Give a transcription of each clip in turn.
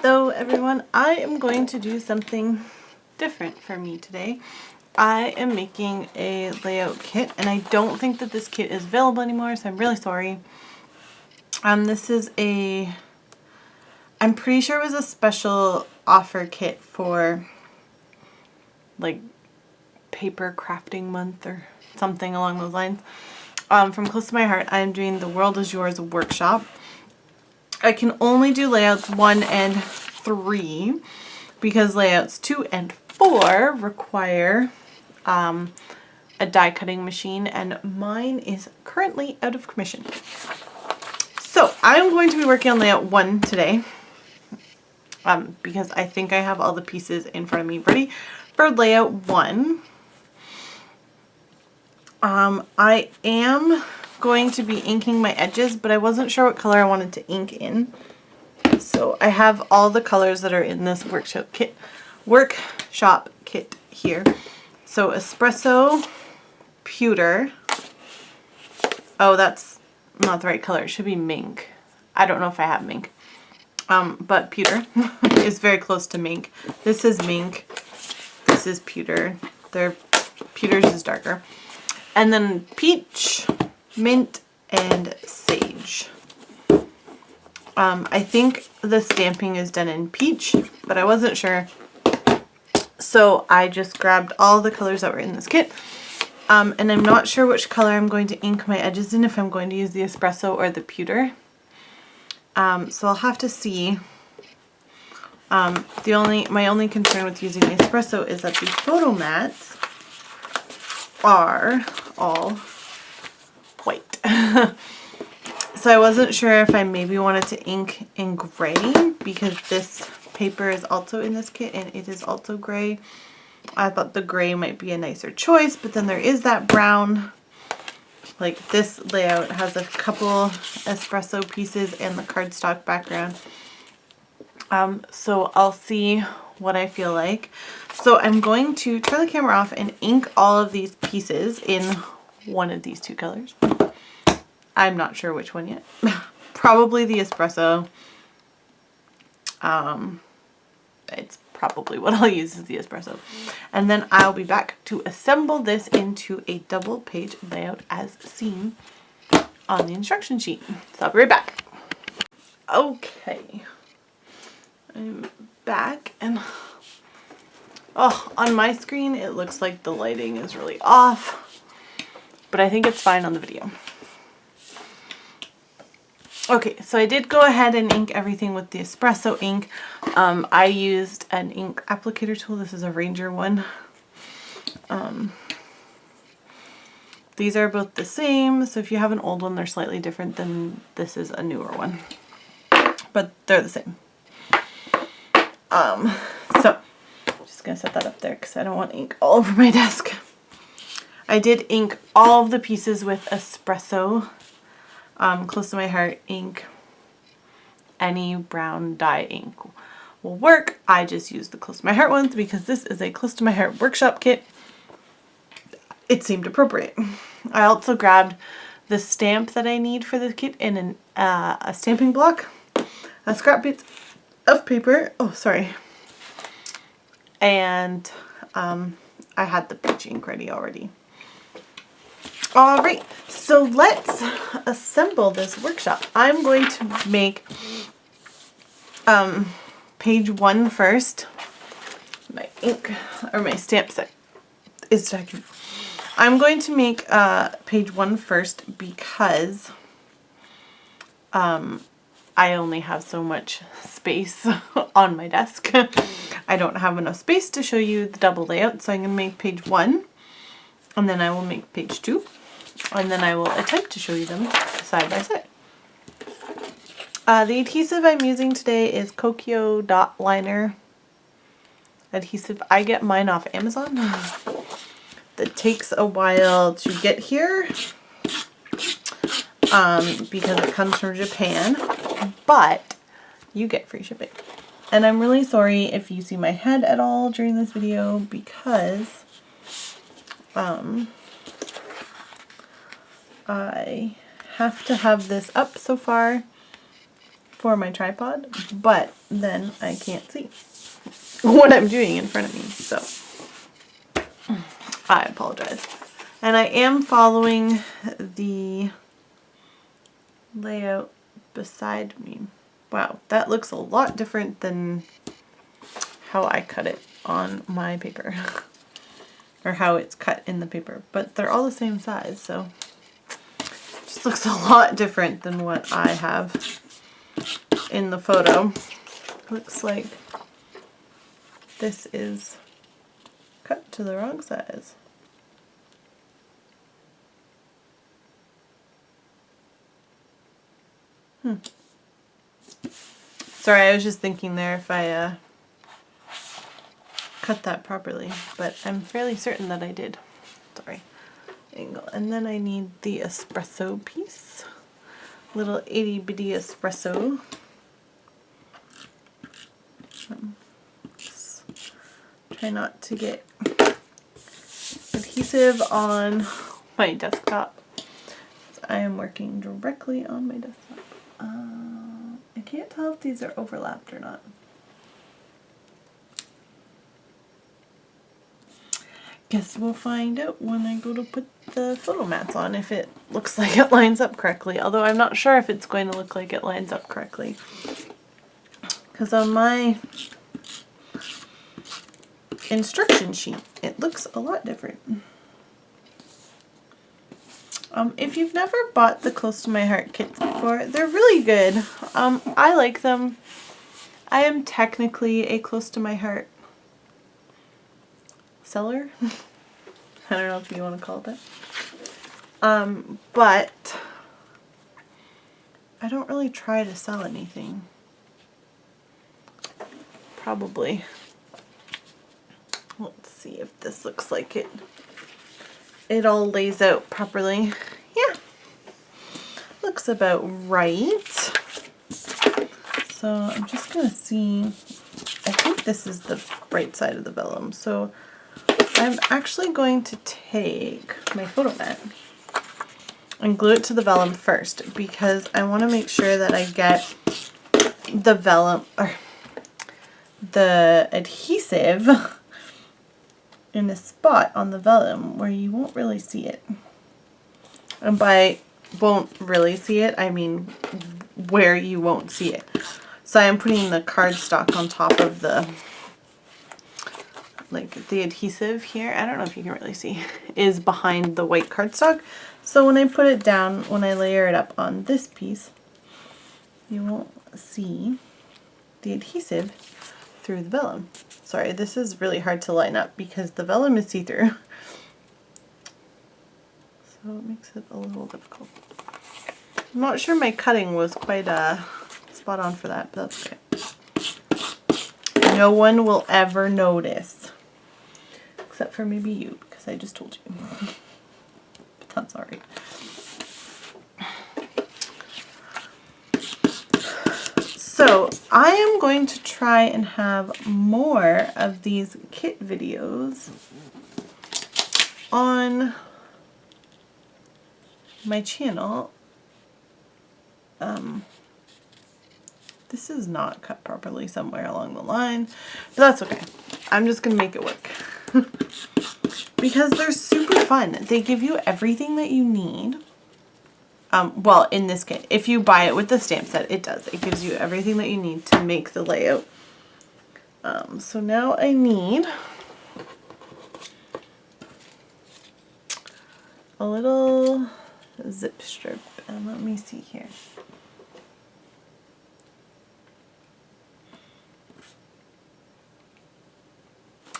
So everyone, I am going to do something different for me today. I am making a layout kit, and I don't think that this kit is available anymore, so I'm really sorry. This is I'm pretty sure it was a special offer kit for like paper crafting month or something along those lines. From close to my heart, I'm doing the World is Yours workshop. I can only do layouts 1 and 3 because layouts 2 and 4 require a die cutting machine, and mine is currently out of commission. So I'm going to be working on layout 1 today because I think I have all the pieces in front of me ready for layout 1. I am going to be inking my edges, but I wasn't sure what color I wanted to ink in. So I have all the colors that are in this workshop kit here. So espresso, pewter. Oh, that's not the right color. It should be mink. I don't know if I have mink. But pewter is very close to mink. This is mink. This is pewter. Pewter's is darker. And then peach, mint, and sage. I think the stamping is done in peach, but I wasn't sure. So I just grabbed all the colors that were in this kit. And I'm not sure which color I'm going to ink my edges in, if I'm going to use the espresso or the pewter. So I'll have to see. My only concern with using the espresso is that the photo mats are all white. So I wasn't sure if I maybe wanted to ink in gray, because this paper is also in this kit and it is also gray. I thought the gray might be a nicer choice, but then there is that brown. Like this layout has a couple espresso pieces and the cardstock background. So I'll see what I feel like. So I'm going to turn the camera off and ink all of these pieces in one of these two colors. I'm not sure which one yet. Probably the espresso. It's probably what I'll use is the espresso. And then I'll be back to assemble this into a double page layout as seen on the instruction sheet. So I'll be right back. Okay. I'm back, and on my screen it looks like the lighting is really off, but I think it's fine on the video. Okay, so I did go ahead and ink everything with the espresso ink. I used an ink applicator tool. This is a Ranger one. These are both the same, so if you have an old one, they're slightly different than this is a newer one, but they're the same. So I'm just gonna set that up there because I don't want ink all over my desk. I did ink all of the pieces with espresso. Close to my heart ink. Any brown dye ink will work. I just used the close to my heart ones because this is a close to my heart workshop kit. It seemed appropriate. I also grabbed the stamp that I need for the kit in a stamping block, a scrap bit of paper. Oh, sorry. And I had the peach ink ready already. All right, so let's assemble this workshop. I'm going to make page 1 first. My ink or my stamp set is stacking. I'm going to make page 1 first because I only have so much space on my desk. I don't have enough space to show you the double layout, so I'm going to make page 1, and then I will make page 2, and then I will attempt to show you them side by side. The adhesive I'm using today is Kokio Dot Liner adhesive. I get mine off Amazon. That takes a while to get here because it comes from Japan, but you get free shipping. And I'm really sorry if you see my head at all during this video because I have to have this up so far for my tripod, but then I can't see what I'm doing in front of me, so I apologize. And I am following the layout beside me. Wow, that looks a lot different than how I cut it on my paper or how it's cut in the paper, but they're all the same size, so it just looks a lot different than what I have in the photo. Looks like this is cut to the wrong size. Sorry, I was just thinking there if I cut that properly, but I'm fairly certain that I did. Sorry. Angle. And then I need the espresso piece. Little itty bitty espresso. Try not to get adhesive on my desktop. I am working directly on my desktop. I can't tell if these are overlapped or not. Guess we'll find out when I go to put the photo mats on if it looks like it lines up correctly. Although I'm not sure if it's going to look like it lines up correctly. Because on my instruction sheet, it looks a lot different. If you've never bought the Close to My Heart kits before, they're really good. I like them. I am technically a Close to My Heart seller. I don't know if you want to call it that. But I don't really try to sell anything. Probably. Let's see if this looks like it all lays out properly. Yeah, looks about right. So I'm just gonna see, I think this is the right side of the vellum. So I'm actually going to take my photo mat and glue it to the vellum first because I want to make sure that I get the vellum, or the adhesive in a spot on the vellum where you won't really see it. And by won't really see it, I mean where you won't see it. So I am putting the cardstock on top of the, like the adhesive here, I don't know if you can really see, is behind the white cardstock. So when I put it down, when I layer it up on this piece, you won't see the adhesive through the vellum. Sorry, this is really hard to line up because the vellum is see-through. So it makes it a little difficult. I'm not sure my cutting was quite spot on for that, but that's okay. No one will ever notice. Except for maybe you, because I just told you. But that's alright. So I am going to try and have more of these kit videos on my channel. This is not cut properly somewhere along the line, but that's okay. I'm just gonna make it work. Because they're super fun. They give you everything that you need. Well, in this kit, if you buy it with the stamp set, it does. It gives you everything that you need to make the layout. So now I need a little zip strip, and let me see here.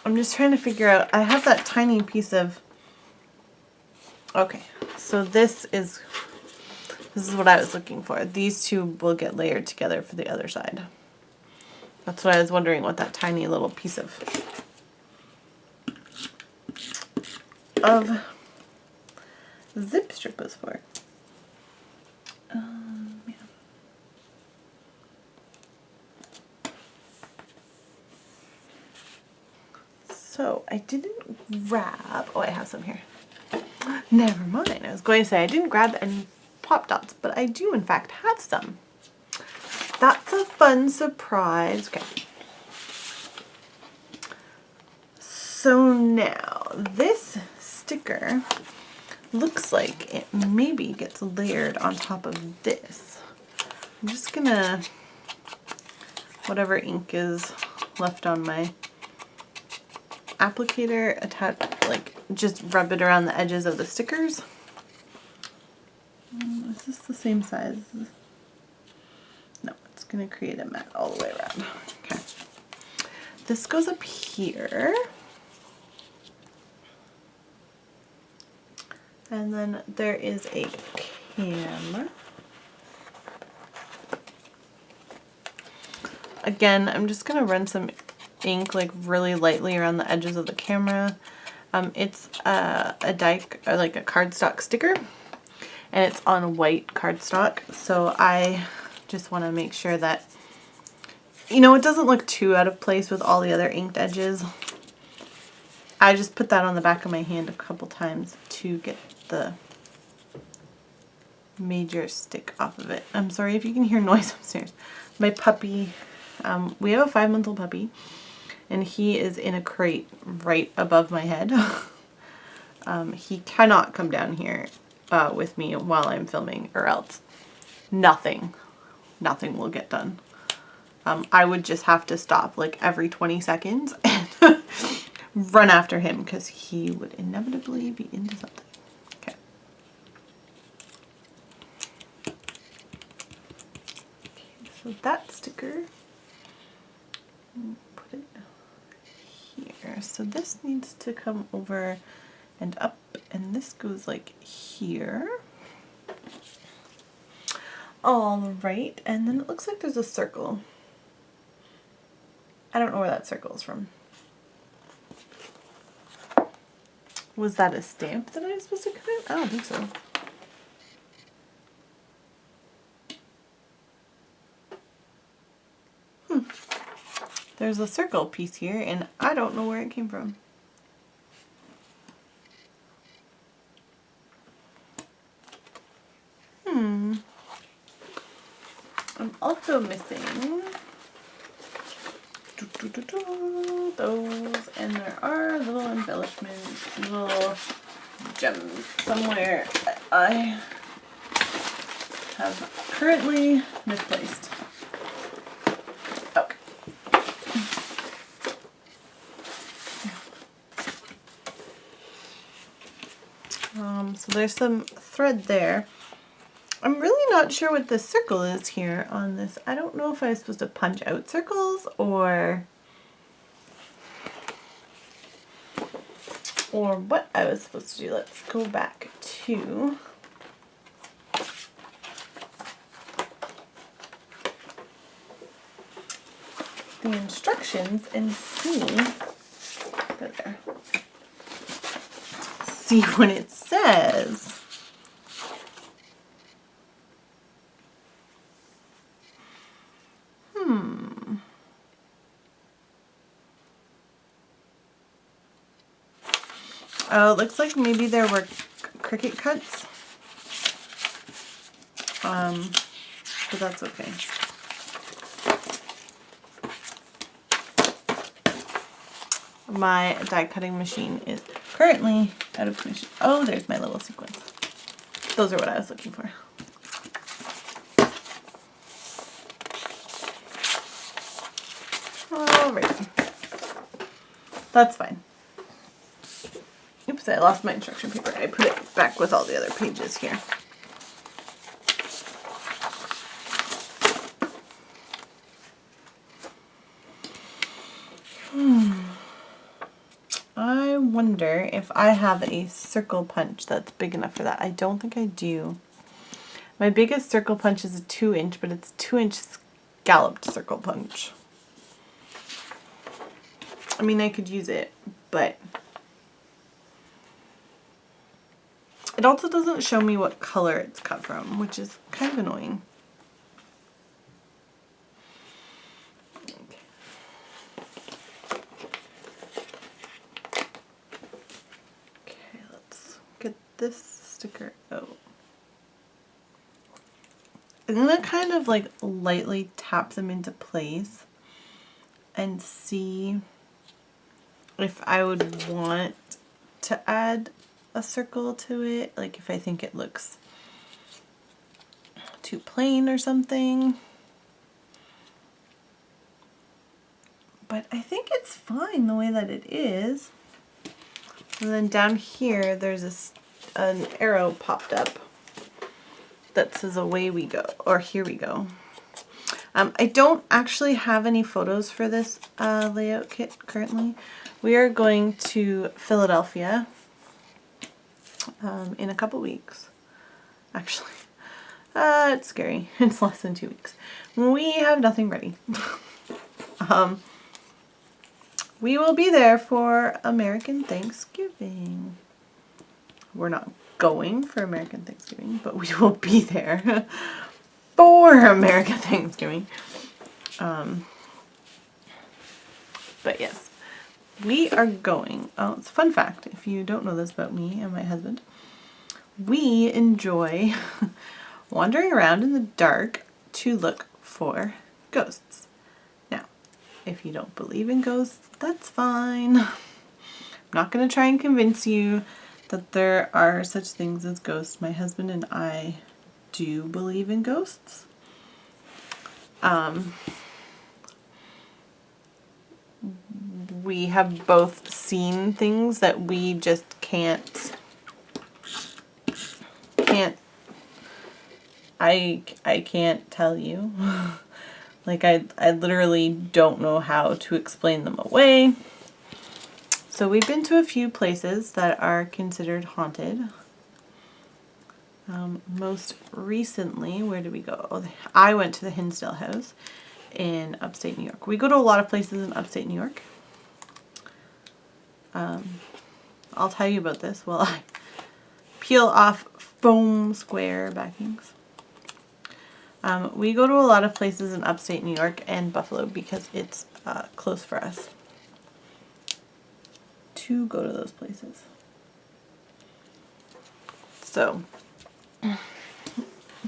I'm just trying to figure out, I have that tiny piece of, okay, so this is what I was looking for. These two will get layered together for the other side. That's what I was wondering what that tiny little piece of zip strip was for. Yeah. So I didn't grab, oh, I have some here. Never mind. I was going to say I didn't grab any pop dots, but I do in fact have some. that's a fun surprise. Okay. So now this sticker looks like it maybe gets layered on top of this. I'm just gonna, whatever ink is left on my applicator, attach, like just rub it around the edges of the stickers. Is this the same size? No, it's gonna create a mat all the way around. Okay. This goes up here. And then there is a cam. Again, I'm just gonna run some ink like really lightly around the edges of the camera. It's a die, or like a cardstock sticker, and it's on white cardstock. So I just want to make sure that, you know, it doesn't look too out of place with all the other inked edges. I just put that on the back of my hand a couple times to get the major stick off of it. I'm sorry if you can hear noise upstairs. My puppy, we have a 5-month-old puppy, and he is in a crate right above my head. He cannot come down here with me while I'm filming, or else nothing will get done. I would just have to stop like every 20 seconds and run after him because he would inevitably be into something. Okay. So that sticker, put it here. So this needs to come over and up, and this goes like here. All right, and then it looks like there's a circle. I don't know where that circle is from. Was that a stamp that I was supposed to cut in? I don't think so. There's a circle piece here, and I don't know where it came from. I'm also missing those, and there are little embellishments, little gems somewhere that I have currently misplaced. Okay. So there's some thread there. I'm really not sure what the circle is here on this. I don't know if I was supposed to punch out circles or what I was supposed to do. Let's go back to the instructions and see what it says. Oh, it looks like maybe there were Cricut cuts. But that's okay. My die cutting machine is currently out of commission. Oh, there's my little sequins. Those are what I was looking for. Alright. That's fine. Oops, I lost my instruction paper. I put it back with all the other pages here. I wonder if I have a circle punch that's big enough for that. I don't think I do. My biggest circle punch is a 2-inch, but it's 2-inch scalloped circle punch. I mean, I could use it, but it also doesn't show me what color it's cut from, which is kind of annoying. Okay, let's get this sticker out. I'm gonna kind of like lightly tap them into place and see if I would want to add a circle to it, like if I think it looks too plain or something. But I think it's fine the way that it is. And then down here there's an arrow popped up that says away we go, or here we go. I don't actually have any photos for this layout kit currently. We are going to Philadelphia in a couple weeks. Actually, it's scary. It's less than 2 weeks. We have nothing ready. We will be there for American Thanksgiving. We're not going for American Thanksgiving, but we will be there for American Thanksgiving. But yes, we are going. Oh, it's a fun fact if you don't know this about me and my husband. We enjoy wandering around in the dark to look for ghosts. Now, if you don't believe in ghosts, that's fine. I'm not going to try and convince you that there are such things as ghosts. My husband and I do believe in ghosts. We have both seen things that we just can't I can't tell you. Like I literally don't know how to explain them away. So we've been to a few places that are considered haunted. Most recently, where did we go? Oh, I went to the Hinsdale House in upstate New York. We go to a lot of places in upstate New York. I'll tell you about this while I peel off foam square backings. We go to a lot of places in upstate New York and Buffalo because it's close for us to go to those places. So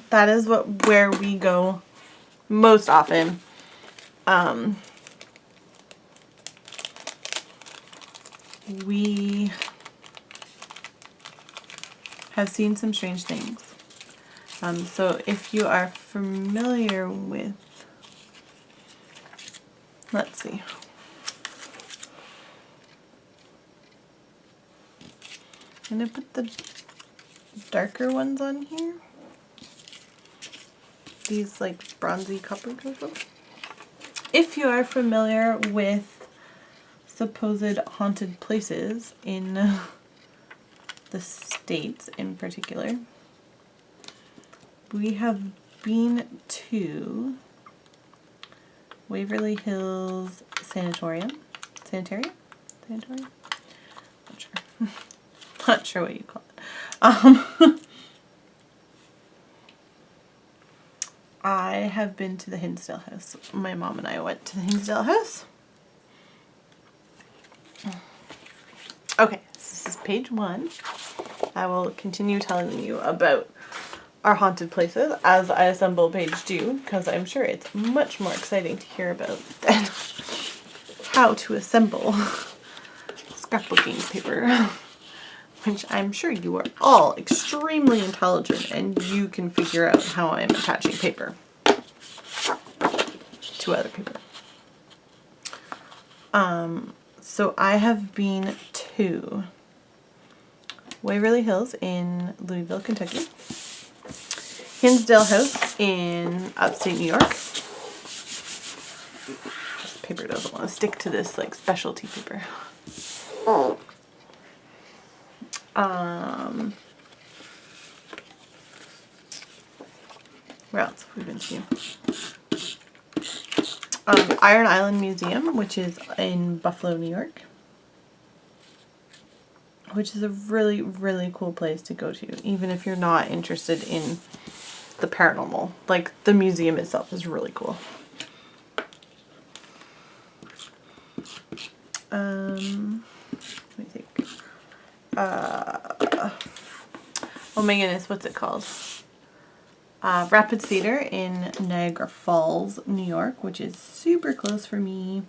that is where we go most often. We have seen some strange things. So if you are familiar with, let's see. I'm going to put the darker ones on here. These like bronzy copper color. If you are familiar with supposed haunted places in the States in particular, we have been to Waverly Hills Sanitarium? Not sure. Not sure what you call it. I have been to the Hinsdale House. My mom and I went to the Hinsdale House. Okay, so this is page 1. I will continue telling you about our haunted places as I assemble page 2, because I'm sure it's much more exciting to hear about than how to assemble scrapbooking paper, which I'm sure you are all extremely intelligent and you can figure out how I'm attaching paper to other paper. So I have been to Waverly Hills in Louisville, Kentucky, Hinsdale House in upstate New York. This paper doesn't want to stick to this like specialty paper. Where else have we been to? Iron Island Museum, which is in Buffalo, New York, which is a really, really cool place to go to, even if you're not interested in the paranormal. Like, the museum itself is really cool. Let me think. Oh my goodness, what's it called? Rapids Theater in Niagara Falls, New York, which is super close for me.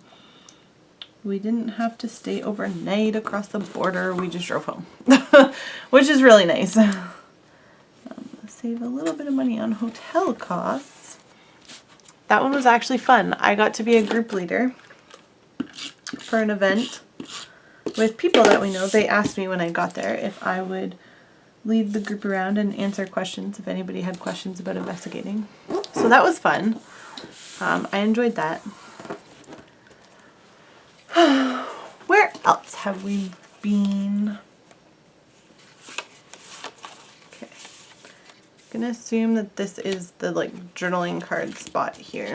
We didn't have to stay overnight across the border. We just drove home, which is really nice. Save a little bit of money on hotel costs. That one was actually fun. I got to be a group leader for an event with people that we know. They asked me when I got there if I would lead the group around and answer questions if anybody had questions about investigating. So that was fun. I enjoyed that. Where else have we been? Okay. I'm gonna assume that this is the like journaling card spot here,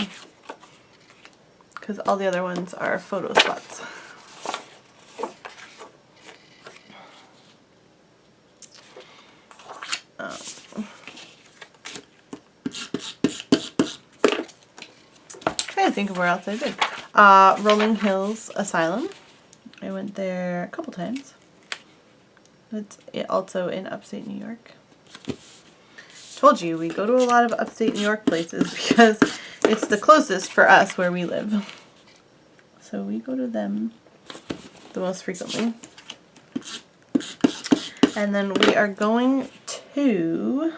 because all the other ones are photo spots. Trying to think of where else I did. Rolling Hills Asylum. I went there a couple times. It's also in upstate New York. Told you, we go to a lot of upstate New York places because it's the closest for us where we live. So we go to them the most frequently. And then we are going to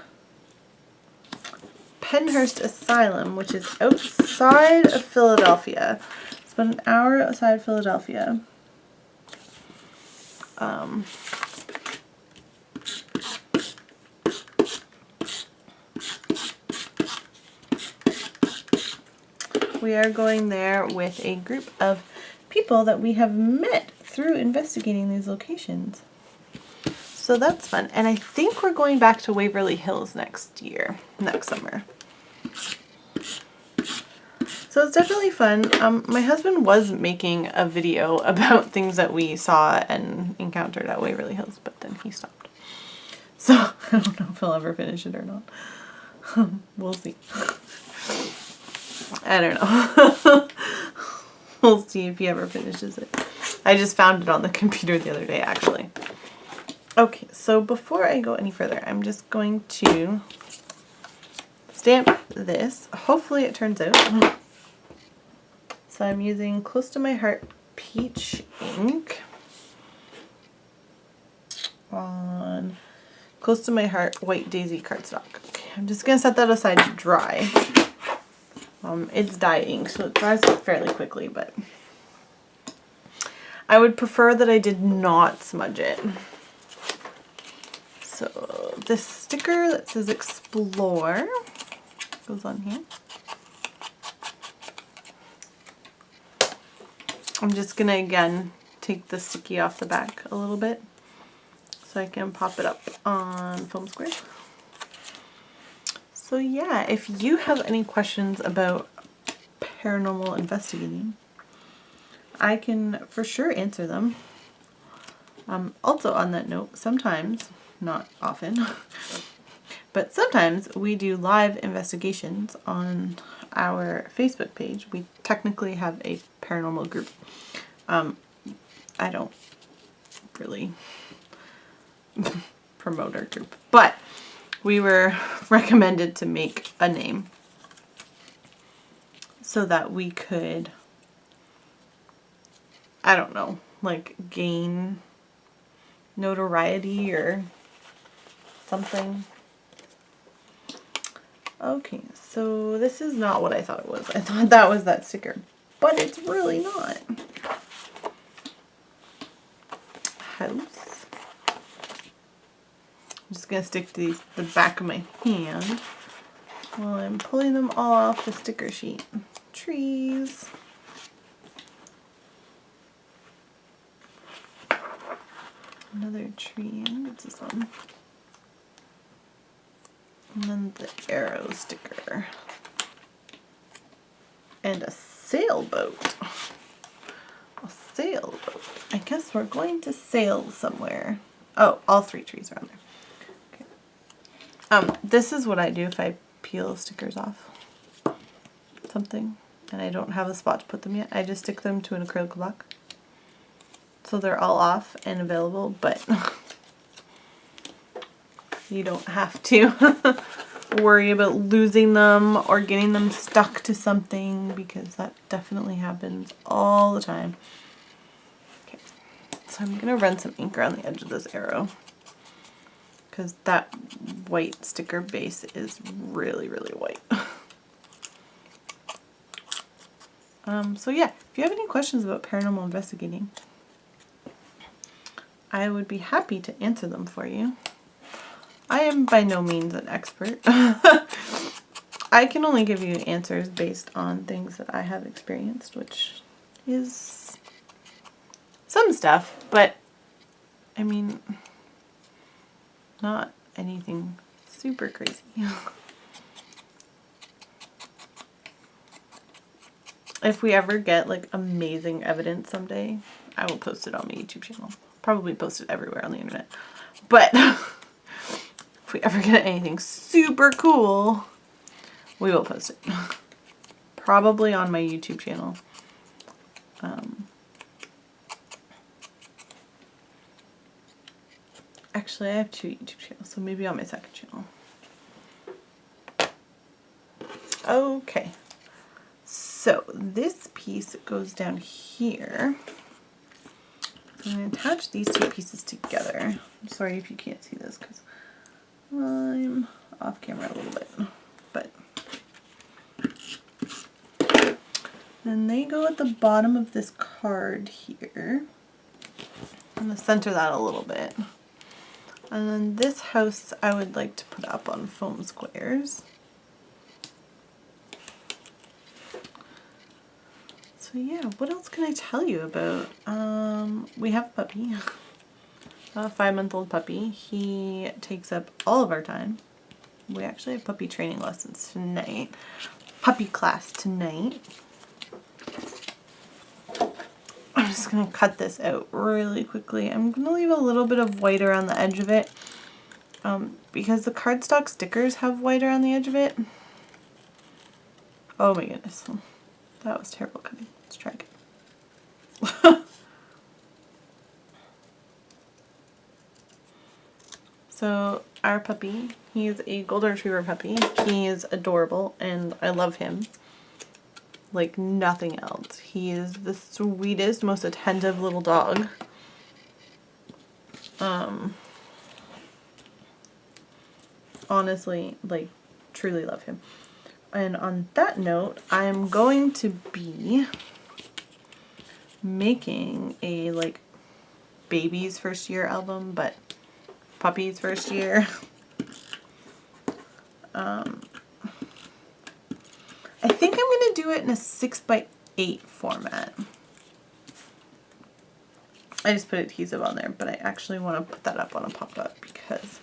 Penhurst Asylum, which is outside of Philadelphia. It's about an hour outside Philadelphia. We are going there with a group of people that we have met through investigating these locations. So that's fun. And I think we're going back to Waverly Hills next summer. So it's definitely fun. My husband was making a video about things that we saw and encountered at Waverly Hills, but then he stopped. So I don't know if he'll ever finish it or not. We'll see. I don't know. We'll see if he ever finishes it. I just found it on the computer the other day, actually. Okay, so before I go any further, I'm just going to stamp this. Hopefully it turns out. So I'm using Close to My Heart Peach ink on Close to My Heart White Daisy cardstock. Okay, I'm just going to set that aside to dry. It's dye ink, so it dries fairly quickly, but I would prefer that I did not smudge it. So this sticker that says Explore goes on here. I'm just gonna again take the sticky off the back a little bit so I can pop it up on foam square. So yeah, if you have any questions about paranormal investigating, I can for sure answer them. Also on that note, sometimes, not often, but sometimes we do live investigations on our Facebook page. We technically have a paranormal group. I don't really promote our group, but we were recommended to make a name so that we could, I don't know, like gain notoriety or something. Okay, so this is not what I thought it was. I thought that was that sticker, but it's really not. House. I'm just going to stick to the back of my hand while I'm pulling them all off the sticker sheet. Trees. Another tree. What's this one? And then the arrow sticker. And a sailboat. A sailboat. I guess we're going to sail somewhere. Oh, all three trees are on there. Okay. This is what I do if I peel stickers off something and I don't have a spot to put them yet. I just stick them to an acrylic block so they're all off and available, but you don't have to. worry about losing them or getting them stuck to something, because that definitely happens all the time. Okay, so I'm gonna run some ink around the edge of this arrow because that white sticker base is really, really white. So yeah, if you have any questions about paranormal investigating, I would be happy to answer them for you. I am by no means an expert. I can only give you answers based on things that I have experienced, which is some stuff, but I mean, not anything super crazy. If we ever get like amazing evidence someday, I will post it on my YouTube channel. Probably post it everywhere on the internet. But if we ever get anything super cool, we will post it. Probably on my YouTube channel. Actually, I have 2 YouTube channels, so maybe on my second channel. Okay. So this piece goes down here. I'm going to attach these 2 pieces together. I'm sorry if you can't see this because I'm off camera a little bit. But then they go at the bottom of this card here. I'm going to center that a little bit. And then this house I would like to put up on foam squares. So yeah, what else can I tell you about? We have a puppy, a 5-month-old puppy. He takes up all of our time. We actually have puppy training lessons tonight, puppy class tonight. I'm just going to cut this out really quickly. I'm going to leave a little bit of white around the edge of it because the cardstock stickers have white around the edge of it. Oh my goodness. That was terrible cutting. Let's try again. So our puppy, he's a golden retriever puppy. He is adorable and I love him like nothing else. He is the sweetest, most attentive little dog. Honestly, like truly love him. And on that note, I'm going to be making a like baby's first year album, but puppy's first year. I think I'm going to do it in a 6x8 format. I just put adhesive on there, but I actually want to put that up on a pop-up because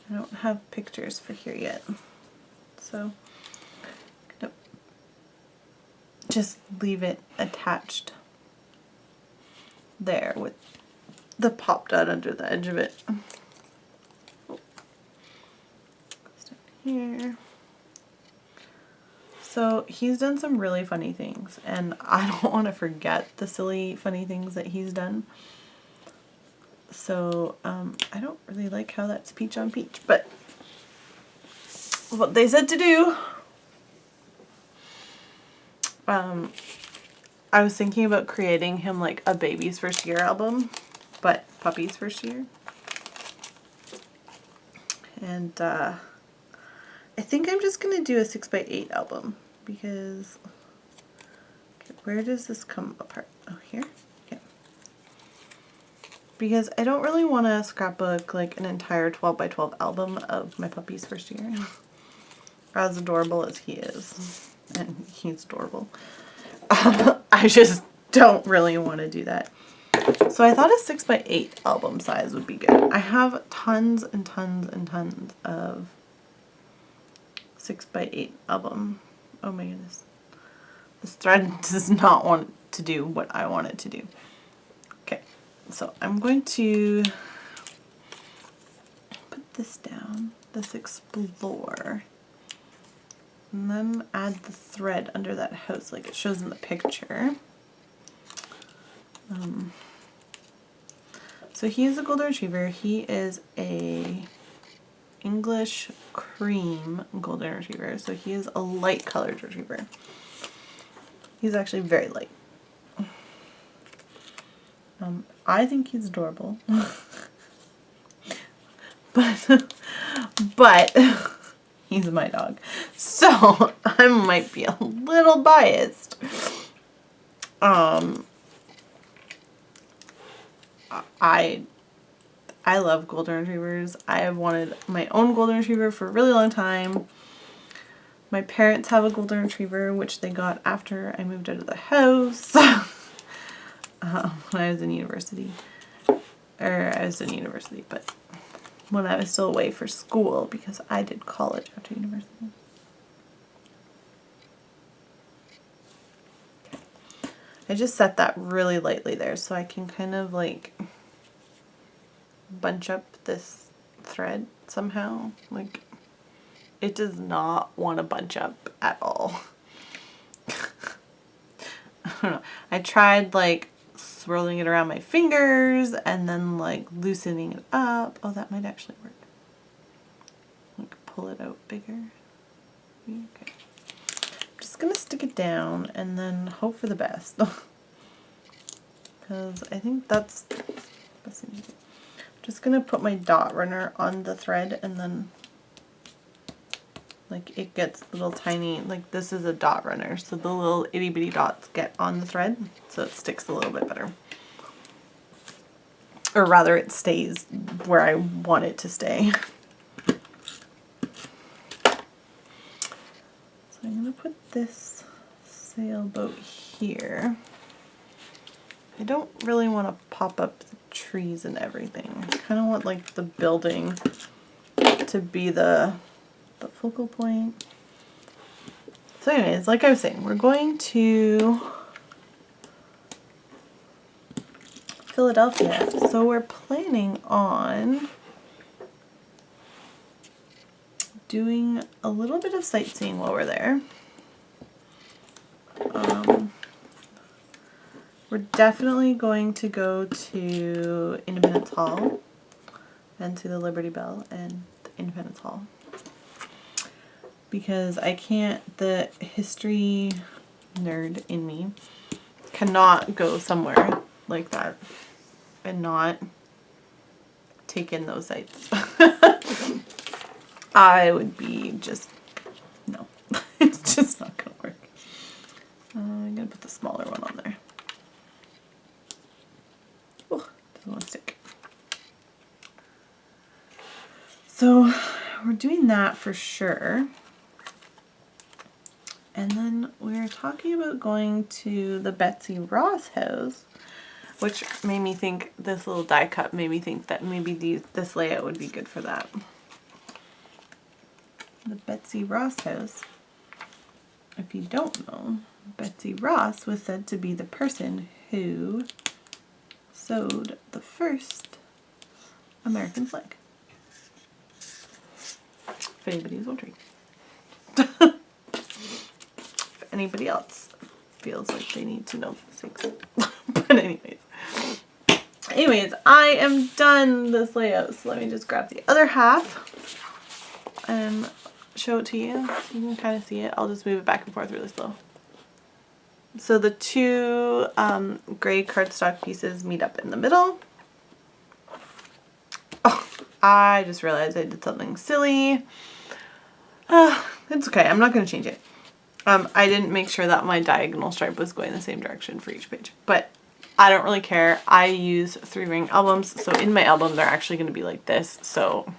I don't have pictures for here yet. So just leave it attached there with the pop dot under the edge of it. Oh. Goes down here. So he's done some really funny things and I don't want to forget the silly funny things that he's done. So I don't really like how that's peach on peach, but what they said to do. I was thinking about creating him like a baby's first year album, but puppy's first year. And I think I'm just going to do a 6x8 album because, okay, where does this come apart? Oh, here? Okay. Because I don't really want to scrapbook like an entire 12x12 album of my puppy's first year. As adorable as he is. And he's adorable. I just don't really want to do that. So I thought a 6x8 album size would be good. I have tons and tons and tons of 6x8 album. Oh my goodness. This thread does not want to do what I want it to do. Okay, so I'm going to put this down, this explore. And then add the thread under that house like it shows in the picture. So he is a golden retriever. He is a English cream golden retriever. So he is a light colored retriever. He's actually very light. I think he's adorable. but he's my dog. So I might be a little biased. I love golden retrievers. I have wanted my own golden retriever for a really long time. My parents have a golden retriever, which they got after I moved out of the house when I was in university. But when I was still away for school, because I did college after university. Okay. I just set that really lightly there so I can kind of like bunch up this thread somehow. Like, it does not want to bunch up at all. I don't know. I tried like swirling it around my fingers and then like loosening it up. Oh, that might actually work. Like pull it out bigger. Okay. I'm just gonna stick it down and then hope for the best. Because I think that's the best thing to do. Just gonna put my dot runner on the thread and then like it gets little tiny, like this is a dot runner, so the little itty bitty dots get on the thread so it sticks a little bit better. Or rather it stays where I want it to stay. So I'm gonna put this sailboat here. I don't really want to pop up the trees and everything. I kind of want like the building to be the focal point. So anyways, like I was saying, we're going to Philadelphia. So we're planning on doing a little bit of sightseeing while we're there. We're definitely going to go to Independence Hall and to the Liberty Bell and Independence Hall. Because I can't, the history nerd in me cannot go somewhere like that and not take in those sights. I would be just, no, it's just not gonna work. I'm gonna put the smaller one on there. Oh, doesn't want to stick. So we're doing that for sure. And then we're talking about going to the Betsy Ross house, which made me think, this little die cut made me think that maybe this layout would be good for that. The Betsy Ross house, if you don't know, Betsy Ross was said to be the person who sewed the first American flag. If anybody's wondering. If anybody else feels like they need to know things. But anyways, I am done this layout, so let me just grab the other half and show it to you. You can kind of see it. I'll just move it back and forth really slow. So the two gray cardstock pieces meet up in the middle. Oh, I just realized I did something silly. It's okay. I'm not going to change it. I didn't make sure that my diagonal stripe was going the same direction for each page, but I don't really care. I use 3-ring albums, so in my album they're actually going to be like this, so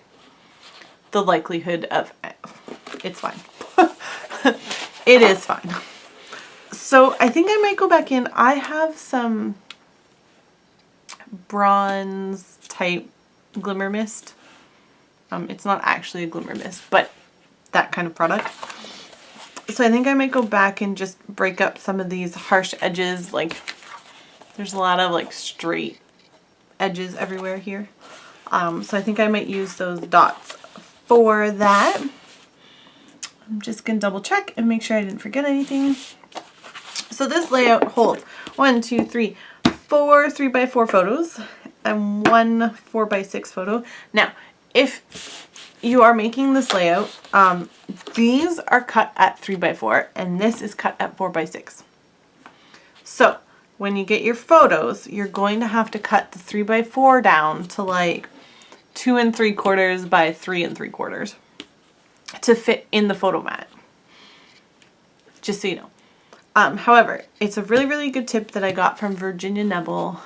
the likelihood of it's fine. It is fine. So I think I might go back in. I have some bronze type glimmer mist. It's not actually a glimmer mist, but that kind of product. So I think I might go back and just break up some of these harsh edges. Like there's a lot of like straight edges everywhere here. So I think I might use those dots for that. I'm just going to double check and make sure I didn't forget anything. So this layout holds 4 3x4 photos and 1 4x6 photo. Now, if you are making this layout, these are cut at 3x4 and this is cut at 4x6. So when you get your photos, you're going to have to cut the 3x4 down to like 2 3/4 by 3 3/4 to fit in the photo mat. Just so you know. However, it's a really, really good tip that I got from Virginia Neville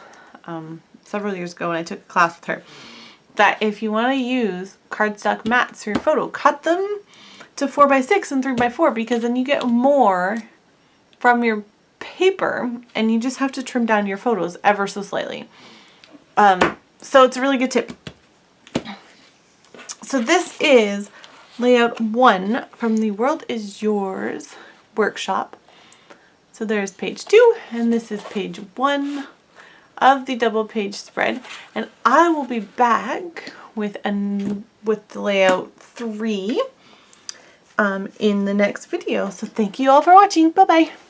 several years ago when I took a class with her. That if you want to use cardstock mats for your photo, cut them to 4x6 and 3x4 because then you get more from your paper and you just have to trim down your photos ever so slightly. So it's a really good tip. So this is layout 1 from the World Is Yours workshop. So there's page 2 and this is page 1 of the double page spread, and I will be back with the layout 3 in the next video. So thank you all for watching. Bye bye.